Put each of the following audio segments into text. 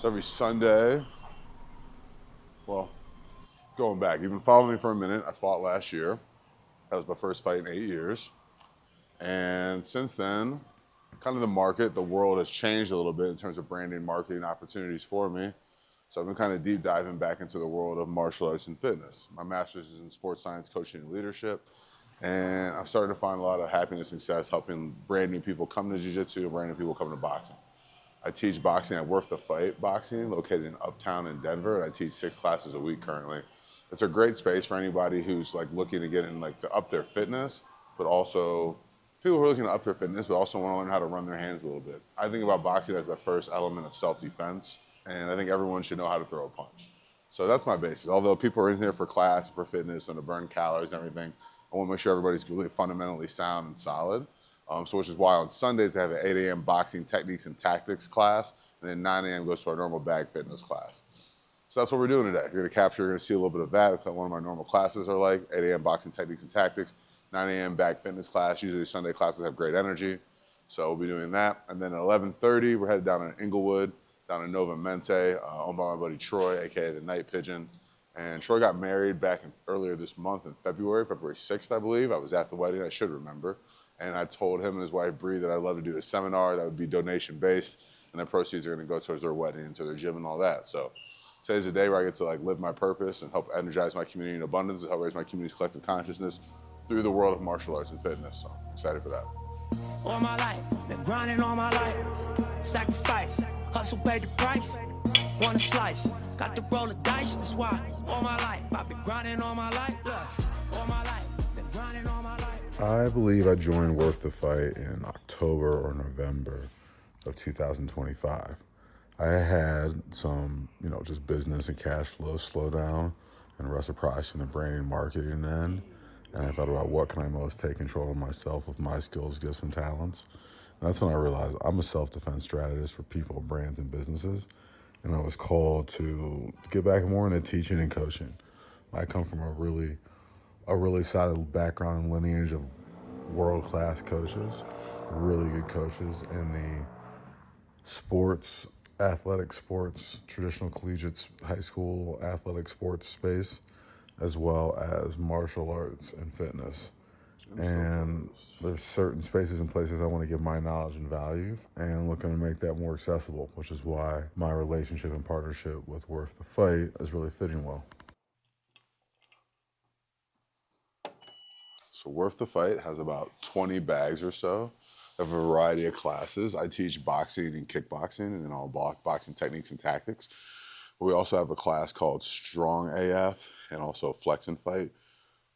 So every Sunday, well, going back, you've been following me for a minute. I fought last year. That was my first fight in 8 years. And since then, kind of the market, the world has changed a little bit in terms of branding, marketing opportunities for me. So I've been kind of deep diving back into the world of martial arts and fitness. My master's is in sports science, coaching, and leadership. And I'm starting to find a lot of happiness and success helping brand new people come to jiu-jitsu and brand new people come to boxing. I teach boxing at Worth the Fight Boxing, located in Uptown in Denver, and I teach 6 classes a week currently. It's a great space for anybody who's like looking to get in, like to up their fitness, but also people who are looking to up their fitness, but also want to learn how to run their hands a little bit. I think about boxing as the first element of self-defense, and I think everyone should know how to throw a punch. So that's my basis. Although people are in here for class, for fitness, and to burn calories and everything, I want to make sure everybody's really fundamentally sound and solid. So which is why on Sundays they have an 8 a.m. boxing techniques and tactics class, and then 9 a.m. goes to our normal bag fitness class. So that's what we're doing today. You're going to see a little bit of that. One of my normal classes are like 8 a.m. boxing techniques and tactics, 9 a.m. bag fitness class. Usually Sunday classes have great energy, so we'll be doing that. And then at 11:30, we're headed down in Inglewood, down in Novamente, owned by my buddy Troy, aka the Night Pigeon. And Troy got married back earlier this month in February 6th, I believe. I was at the wedding, I should remember. And I told him and his wife, Bree, that I'd love to do a seminar that would be donation-based, and the proceeds are gonna go towards their wedding and to their gym and all that. So today's the day where I get to like live my purpose and help energize my community in abundance and help raise my community's collective consciousness through the world of martial arts and fitness. So I'm excited for that. All my life, been grinding all my life. Sacrifice, hustle paid the price. Want a slice, got to roll the dice, that's why. All my life, I've been grinding all my life. Look, all my life, been grinding all my life. I believe I joined Worth the Fight in October or November of 2025. I had some, just business and cash flow slow down and reciprocity in the branding and marketing end. And I thought about what can I most take control of myself with my skills, gifts, and talents. And that's when I realized I'm a self-defense strategist for people, brands, and businesses. And I was called to get back more into teaching and coaching. I come from a really solid background and lineage of world-class coaches, really good coaches in the sports, athletic sports, traditional collegiate high school athletic sports space, as well as martial arts and fitness. And there's certain spaces and places I want to give my knowledge and value, and I'm looking to make that more accessible, which is why my relationship and partnership with Worth the Fight is really fitting well. So Worth the Fight has about 20 bags or so of a variety of classes. I teach boxing and kickboxing and then all boxing techniques and tactics. But we also have a class called Strong AF and also Flex and Fight.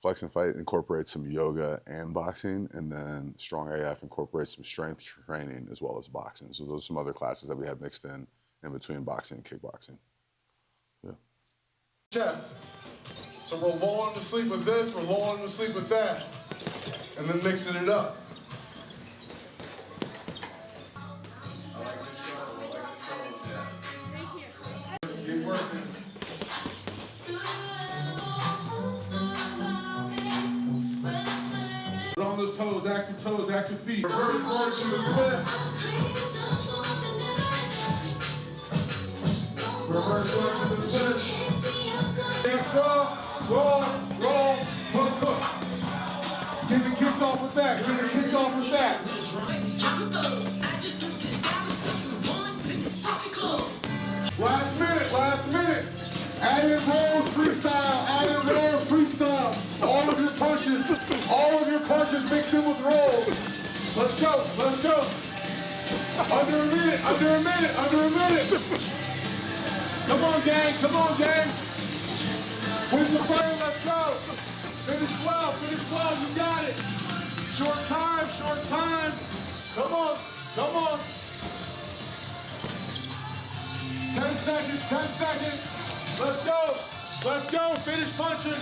Flex and Fight incorporates some yoga and boxing, and then Strong AF incorporates some strength training as well as boxing. So those are some other classes that we have mixed in between boxing and kickboxing. Yeah. Chest. So we're lulling to sleep with this, we're lulling to sleep with that, and then mixing it up. I like this show, I like the show, yeah. Thank you. Keep working. Put on those toes, active feet. Reverse lunge to the twist. Reverse lunge to the twist. Next roll. Roll, hook, hook. Get the kicks off with that. Get the kicks off with that. Last minute. Add in rolls freestyle. All of your punches mixed in with rolls. Let's go. Under a minute. Come on, gang. With the fire, let's go. Finish well, you got it. Short time. Come on. 10 seconds. Let's go. Finish punching.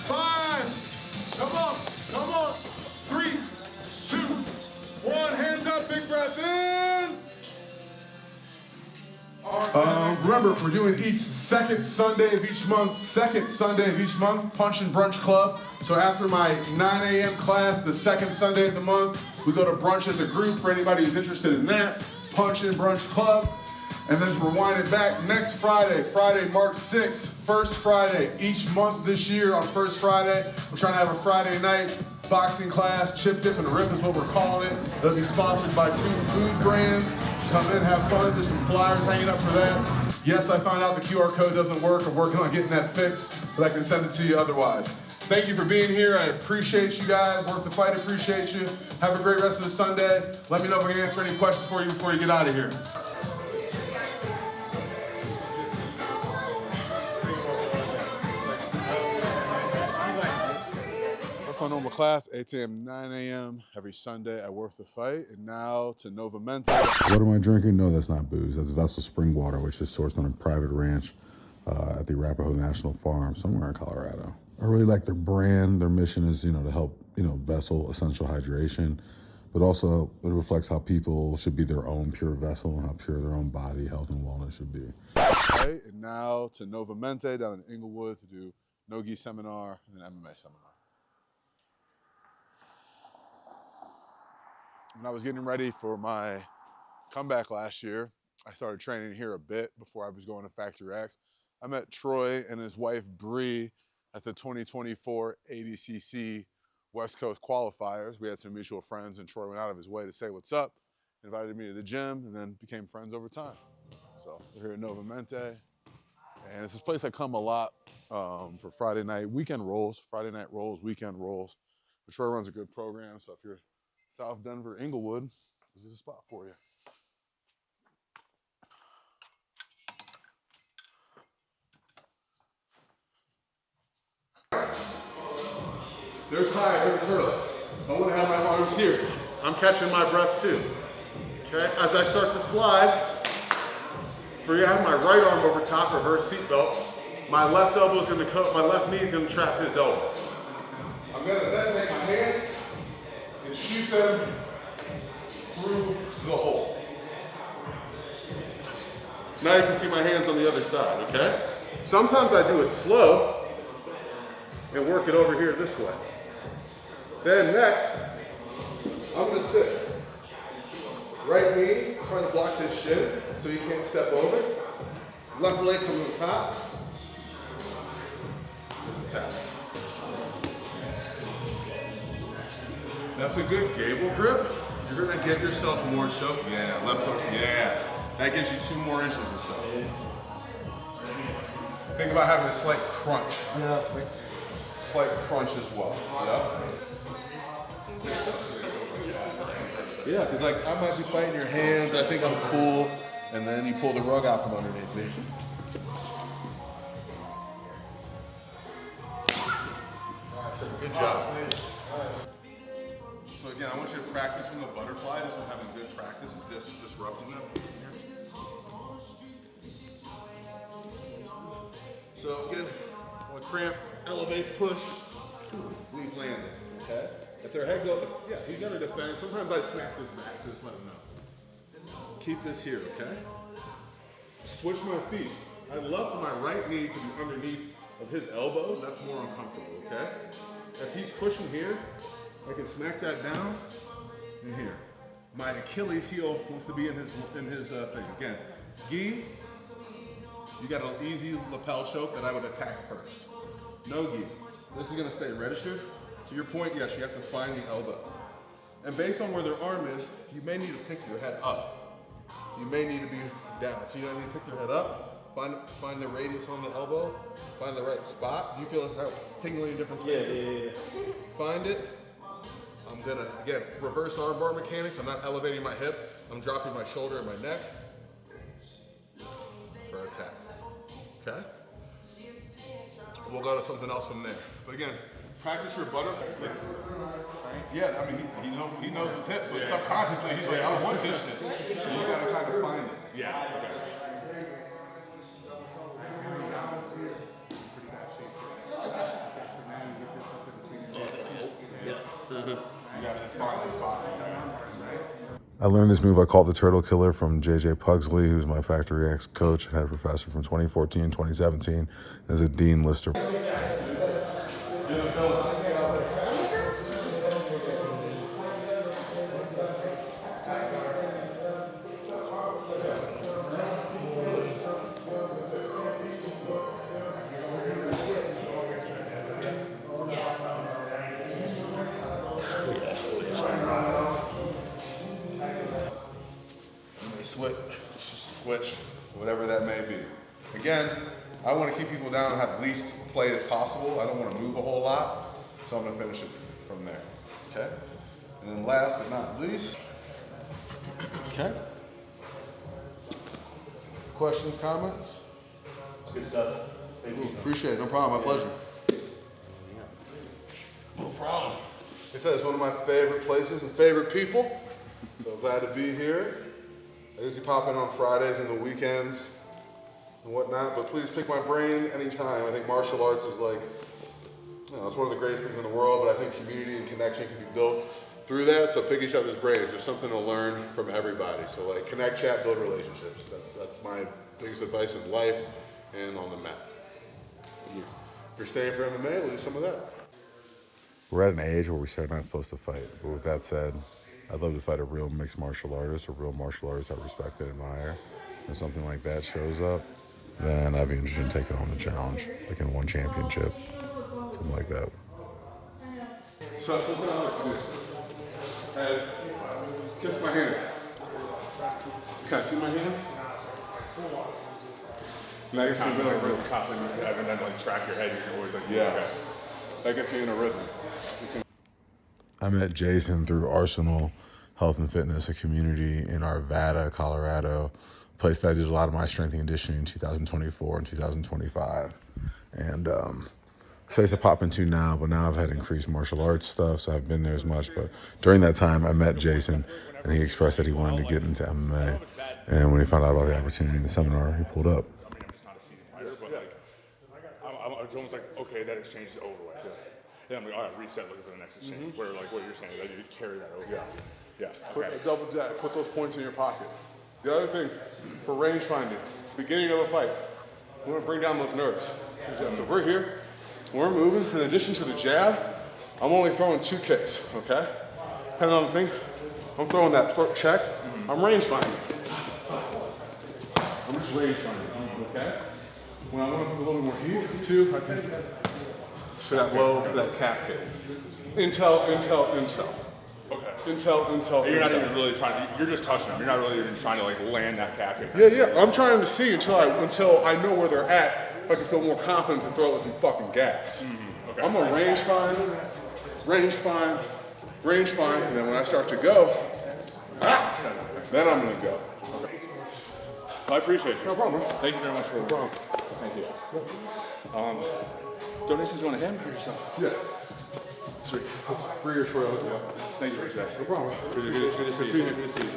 5. Come on. 3, 2, 1. Hands up, big breath in. Remember, we're doing each second Sunday of each month, Punch and Brunch Club. So after my 9 a.m. class, the second Sunday of the month, we go to brunch as a group for anybody who's interested in that, Punch and Brunch Club. And then rewind it back next Friday, March 6th, first Friday. Each month this year on first Friday, we're trying to have a Friday night boxing class. Chip, dip, and rip is what we're calling it. It'll be sponsored by 2 food brands. Come in, have fun. There's some flyers hanging up for that. Yes, I found out the QR code doesn't work. I'm working on getting that fixed, but I can send it to you otherwise. Thank you for being here. I appreciate you guys. Worth the Fight appreciate you. Have a great rest of the Sunday. Let me know if I can answer any questions for you before you get out of here. That's my normal class, 8 a.m., 9 a.m. every Sunday at Worth the Fight. And now to Novamente. What am I drinking? No, that's not booze. That's Vessel spring water, which is sourced on a private ranch at the Arapahoe National Farm somewhere in Colorado. I really like their brand. Their mission is, to help, Vessel essential hydration, but also it reflects how people should be their own pure vessel and how pure their own body, health, and wellness should be. Right, and now to Novamente down in Inglewood to do no-gi seminar and an MMA seminar. When I was getting ready for my comeback last year, I started training here a bit before I was going to Factory X. I met Troy and his wife Bree at the 2024 ADCC West Coast qualifiers. We had some mutual friends and Troy went out of his way to say what's up, invited me to the gym, and then became friends over time. So we're here at Novamente, and it's this place I come a lot for Friday night, weekend rolls, Friday night rolls, weekend rolls. But Troy runs a good program, so if you're South Denver, Inglewood, this is a spot for you. They're tired, they're turtle. I want to have my arms here. I'm catching my breath too. Okay, as I start to slide, I have my right arm over top, reverse seatbelt. My left elbow is going to my left knee is going to trap his elbow. I'm going to then take my hands and shoot them through the hole. Now you can see my hands on the other side, okay? Sometimes I do it slow and work it over here this way. Then next, I'm gonna sit. Right knee, trying to block this shin so you can't step over. Left leg comes on top. There's a tap. That's a good gable grip. You're gonna get yourself more choke. Yeah, left hook, yeah. That gives you 2 more inches or so. Think about having a slight crunch. Yeah. Slight crunch as well. Yep. Yeah, because like I might be fighting your hands, I think I'm cool, and then you pull the rug out from underneath me. Good job. So again, I want you to practice from the butterfly, just having good practice and disrupting them. So again, I want to cramp, elevate, push, leave landing, okay? If their head goes, yeah, you gotta defend. Sometimes I snap this back, just let them know. Keep this here, okay? Switch my feet. I love for my right knee to be underneath of his elbow. That's more uncomfortable, okay? If he's pushing here, I can smack that down in here. My Achilles heel wants to be in his thing. Again, gi, you got an easy lapel choke that I would attack first. No gi. This is gonna stay registered. To your point, yes, you have to find the elbow. And based on where their arm is, you may need to pick your head up. You may need to be down. So you don't need to pick your head up, find the radius on the elbow, find the right spot. Do you feel how it's tingling in different spaces? Yeah. Find it. I'm gonna, again, reverse armbar mechanics. I'm not elevating my hip. I'm dropping my shoulder and my neck for attack, okay? We'll go to something else from there. But again, practice your butterfly. Yeah, I mean, he knows his hips, so subconsciously he's like, I don't want this shit. So you gotta kind of find it. Yeah, okay. You gotta just find the spot. I learned this move, I call it the Turtle Killer, from JJ Pugsley, who's my Factory X coach and head professor from 2014, 2017, as a Dean Lister. switch, whatever that may be. Again, I want to keep people down and have least play as possible. I don't want to move a whole lot, so I'm going to finish it from there. Okay? And then last but not least, okay? Questions, comments? Good stuff. Thank you. Appreciate it. No problem. My pleasure. No problem. Like I said, it's one of my favorite places and favorite people. So glad to be here. I usually pop in on Fridays and the weekends and whatnot, but please pick my brain anytime. I think martial arts is like, you know, it's one of the greatest things in the world, but I think community and connection can be built through that. So pick each other's brains. There's something to learn from everybody. So like connect, chat, build relationships. That's my biggest advice in life and on the mat. If you're staying for MMA, we'll do some of that. We're at an age where we start not supposed to fight. But with that said, I'd love to fight a real mixed martial artist, a real martial artist I respect and admire. If something like that shows up, then I'd be interested in taking on the challenge, like in one championship, something like that. So something I like to do. And kiss my hands. Can I see my hands? That gets me in a rhythm. And then like track your head, you're always like, Yeah. okay. That gets me in a rhythm. I met Jason through Arsenal Health and Fitness, a community in Arvada, Colorado, a place that I did a lot of my strength and conditioning in 2024 and 2025. And space I pop into now, but now I've had increased martial arts stuff, so I haven't been there as much. But during that time, I met Jason, and he expressed that he wanted to get into MMA. And when he found out about the opportunity in the seminar, he pulled up. I mean, I'm just not a seasoned fighter, but like, it's almost like, okay, that exchange is over with. Yeah, I'm like, all right, reset, looking for the next exchange. Where like what you're saying, that you carry that over. Yeah. Put Okay. a double jack, put those points in your pocket. The other thing, for range finding, beginning of a fight, we want to bring down those nerves. So we're here, we're moving. In addition to the jab, I'm only throwing 2 kicks, okay? Depending on the thing, I'm throwing that check, I'm range finding. I'm just range finding, okay? When I want to put a little more heat, 2, I think, for that low, for that calf kick. Intel. Okay. Intel. You're not even really trying to, you're just touching them. You're not really even trying to like land that calf kick. Yeah. I'm trying to see until I know where they're at. If I can feel more confident to throw it with some fucking gas. Okay. I'm a range find, and then when I start to go, then I'm gonna go. Well, I appreciate you. No problem. Thank you very much for the problem. Thank you. Donations going to him or yourself? Yeah. Sweet. Free or short, I'll go. Thank you for today. No problem. Good to see you. Good to see you.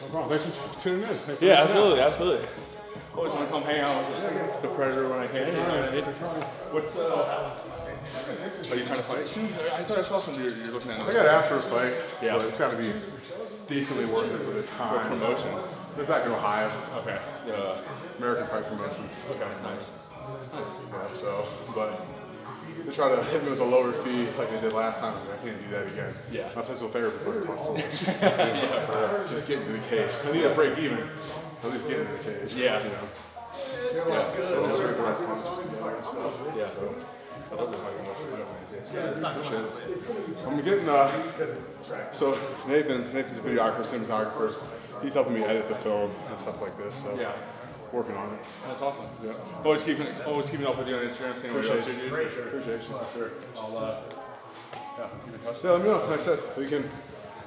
No problem. Thanks for tuning in. Thanks for Yeah, listening. absolutely. Always want to come hang out with the Predator when I can. What's are you trying to fight soon? I thought I saw something you're looking at. I got after a fight, Yeah. but it's got to be decently worth it for the time. Promotion. It's back in Ohio. Okay. American Fight Promotion. Okay. Nice. Yeah, so, but they try to hit me with a lower fee like they did last time. I can't do that again. Yeah. My physical therapist wouldn't cost so much. Just get into the cage. I need a break even. At least get into the cage. Yeah. You know. It's not good. So I'll straight the right punches together and stuff. Yeah. So, I love the fighting. I'm getting, so Nathan's a videographer, cinematographer. He's helping me edit the film and stuff like this. So Yeah. working on it. That's awesome. Yeah. Always keeping up with you on Instagram, seeing what else you do. Appreciate you. Sure. I'll keep in touch. Yeah, let me know. Like I said, we can,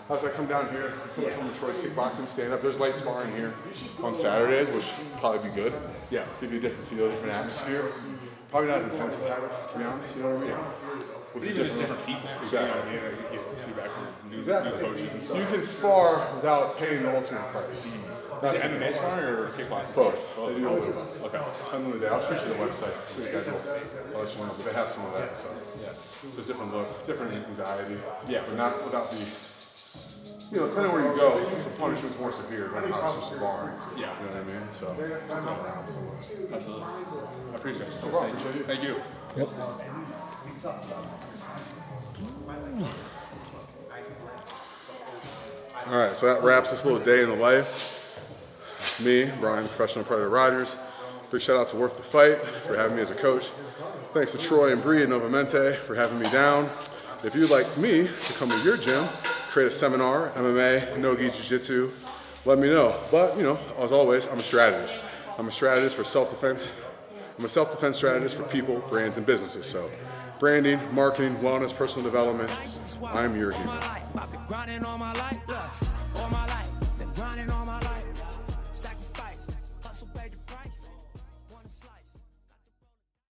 as I come down here, come from Detroit kickboxing, stand up. There's light sparring here on Saturdays, which would probably be good. Yeah. Give you a different feel, different atmosphere. Probably not as intense as that, to be honest, you know what I mean? With Even just different people. Exactly. You know, you get feedback from new Exactly. coaches and stuff. You can spar without paying the ultimate price. Is it MMA sparring or kickboxing? Both. They do both. Okay. Depends on the day. I'll switch to the website. Switch schedule. I'll let you know, but they have some of that. So Yeah. just different look, different anxiety. Yeah. But not without the, you know, depending where you go, the punishment's more severe, but not just sparring. Yeah. You know what I mean? So just come around with the looks. Absolutely. I appreciate it. No problem. Appreciate you. Thank you. All right, so that wraps this little day in the life. Me, Brian, Professional Predator Rogers. Big shout out to Worth the Fight for having me as a coach. Thanks to Troy and Bree at Novamente for having me down. If you'd like me to come to your gym, create a seminar, MMA, no-gi jiu-jitsu, let me know. But, you know, as always, I'm a strategist. I'm a strategist for self-defense. I'm a self-defense strategist for people, brands, and businesses. So branding, marketing, wellness, personal development, I'm your hero. I've been grinding all my life, look, all my life, been grinding all my life.